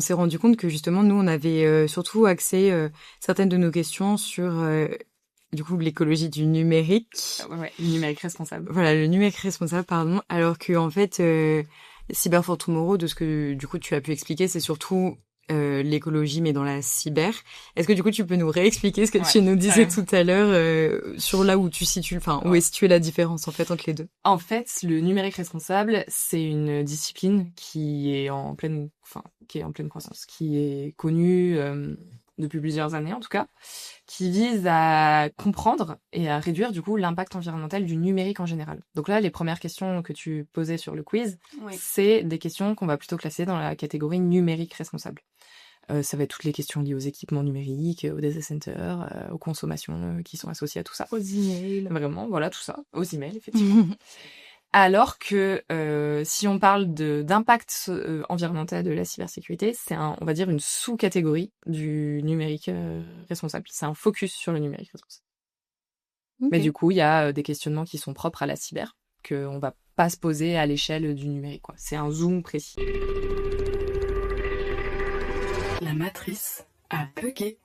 s'est rendu compte que justement, nous, on avait surtout axé certaines de nos questions sur du coup l'écologie du numérique. Ouais, le numérique responsable. Voilà, le numérique responsable, pardon. Alors que en fait, Cyber for Tomorrow, de ce que du coup tu as pu expliquer, c'est surtout l'écologie, mais dans la cyber. Est-ce que du coup tu peux nous réexpliquer ce que tu nous disais tout à l'heure sur là où tu situes, enfin où est située la différence en fait entre les deux? En fait, le numérique responsable, c'est une discipline qui est en pleine croissance, qui est connue depuis plusieurs années en tout cas, qui vise à comprendre et à réduire du coup l'impact environnemental du numérique en général. Donc là, les premières questions que tu posais sur le quiz, c'est des questions qu'on va plutôt classer dans la catégorie numérique responsable. Ça va être toutes les questions liées aux équipements numériques, aux data centers, aux consommations qui sont associées à tout ça. Aux emails. Vraiment, voilà, tout ça. Aux emails, effectivement. Alors que si on parle d'impact environnemental de la cybersécurité, c'est on va dire une sous-catégorie du numérique responsable. C'est un focus sur le numérique responsable. Okay. Mais du coup, il y a des questionnements qui sont propres à la cyber, qu'on va pas se poser à l'échelle du numérique, quoi. C'est un zoom précis. La matrice a bugué.